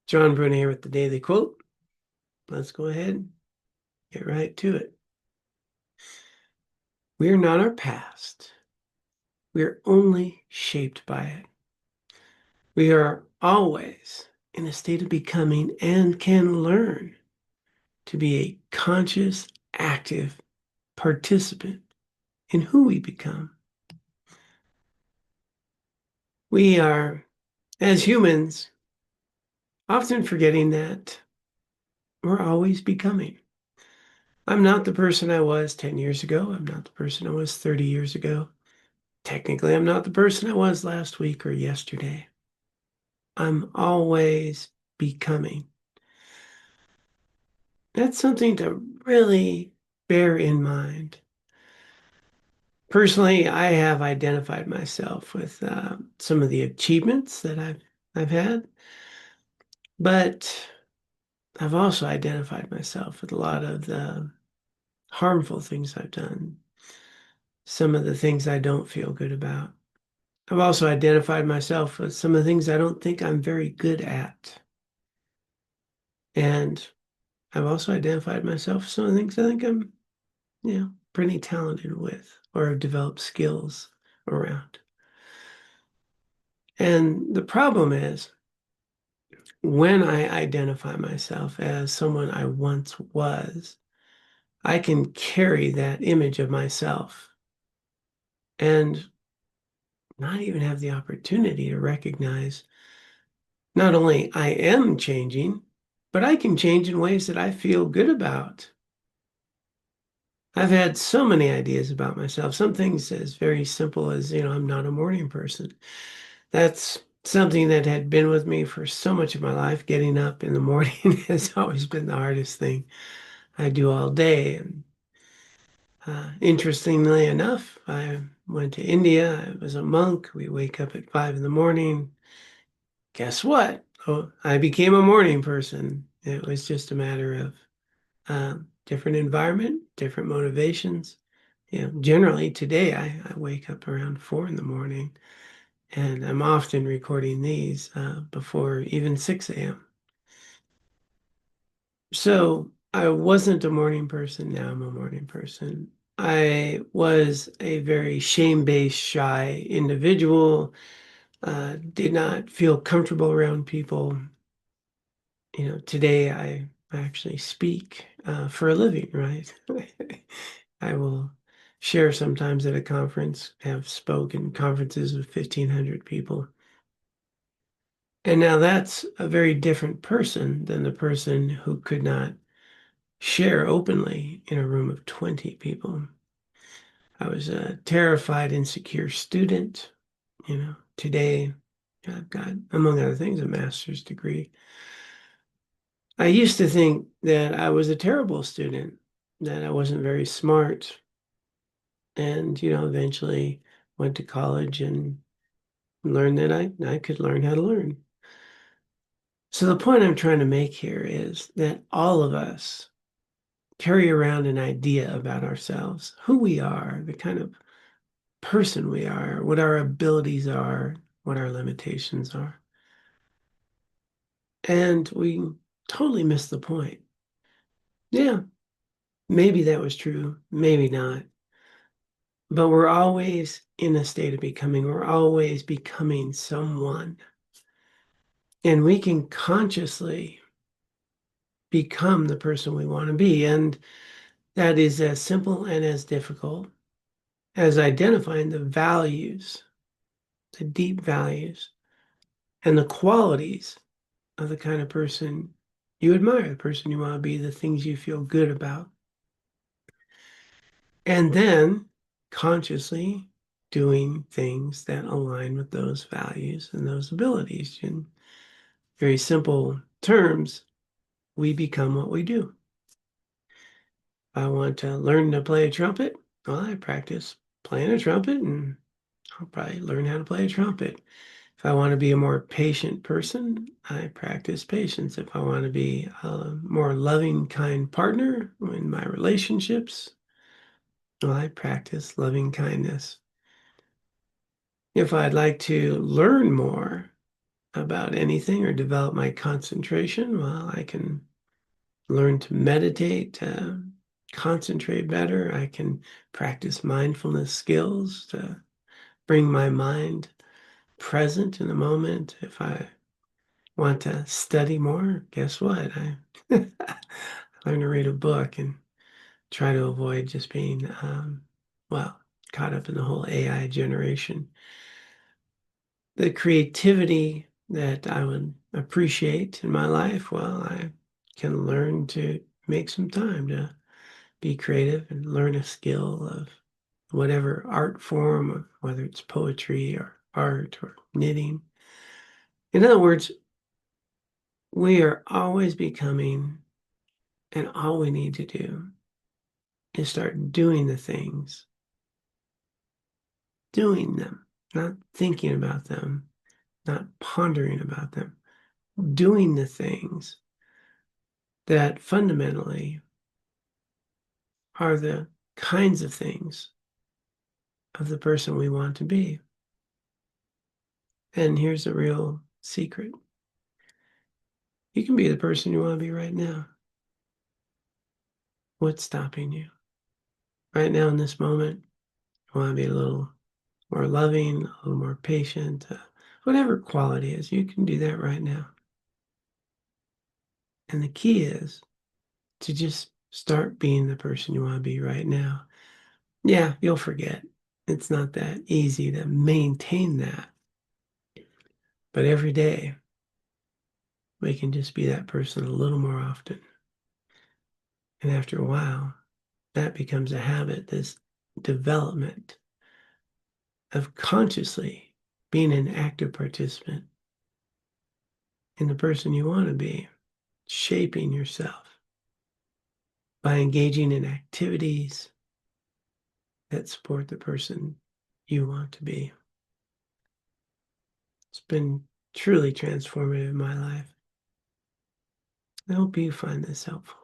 John Bruna here with the Daily Quote. Let's go ahead and get right to it. We are not our past. We are only shaped by it. We are always in a state of becoming and can learn to be a conscious, active participant in who we become. We are, as humans, often forgetting that we're always becoming. I'm not the person I was 10 years ago. I'm not the person I was 30 years ago. Technically, I'm not the person I was last week or yesterday. I'm always becoming. That's something to really bear in mind. Personally, I have identified myself with some of the achievements that I've had, but I've also identified myself with a lot of the harmful things I've done, some of the things I don't feel good about. I've also identified myself with some of the things I don't think I'm very good at. And I've also identified myself with some of the things I think I'm, pretty talented with or have developed skills around. And the problem is when I identify myself as someone I once was, I can carry that image of myself and not even have the opportunity to recognize not only I am changing, but I can change in ways that I feel good about. I've had so many ideas about myself. Some things as very simple as, I'm not a morning person. That's something that had been with me for so much of my life. Getting up in the morning has always been the hardest thing I do all day. And interestingly enough, I went to India. I was a monk. We wake up at 5 in the morning. Guess what? Oh, I became a morning person. It was just a matter of different environment, different motivations. Generally today I wake up around 4 in the morning and I'm often recording these before even 6 a.m. So I wasn't a morning person. Now I'm a morning person. I was a very shame-based, shy individual, did not feel comfortable around people. Today I actually speak for a living, right? I will share sometimes at a conference, have spoken conferences with 1,500 people. And now that's a very different person than the person who could not share openly in a room of 20 people. I was a terrified, insecure student. Today I've got, among other things, a master's degree. I used to think that I was a terrible student, that I wasn't very smart, and eventually went to college and learned that I could learn how to learn. So the point I'm trying to make here is that all of us carry around an idea about ourselves, who we are, the kind of person we are, what our abilities are, what our limitations are. And we totally miss the point. Yeah, maybe that was true, maybe not. But we're always in a state of becoming. We're always becoming someone. And we can consciously become the person we want to be. And that is as simple and as difficult as identifying the values, the deep values, and the qualities of the kind of person you admire, the person you want to be, the things you feel good about. And then consciously doing things that align with those values and those abilities. In very simple terms, we become what we do. If I want to learn to play a trumpet, well, I practice playing a trumpet and I'll probably learn how to play a trumpet. If I want to be a more patient person, I practice patience. If I want to be a more loving, kind partner in my relationships, well, I practice loving kindness. If I'd like to learn more, about anything or develop my concentration, well, I can learn to meditate, concentrate better. I can practice mindfulness skills to bring my mind present in the moment. If I want to study more, guess what? I learn to read a book and try to avoid just being, well, caught up in the whole AI generation. The creativity that I would appreciate in my life, well, I can learn to make some time to be creative and learn a skill of whatever art form, whether it's poetry or art or knitting. In other words, we are always becoming, and all we need to do is start doing the things, doing them, not thinking about them, not pondering about them, doing the things that fundamentally are the kinds of things of the person we want to be. And here's a real secret. You can be the person you want to be right now. What's stopping you? Right now in this moment, you want to be a little more loving, a little more patient, whatever quality is, you can do that right now. And the key is to just start being the person you want to be right now. Yeah, you'll forget. It's not that easy to maintain that. But every day, we can just be that person a little more often. And after a while, that becomes a habit, this development of consciously being an active participant in the person you want to be, shaping yourself by engaging in activities that support the person you want to be. It's been truly transformative in my life. I hope you find this helpful.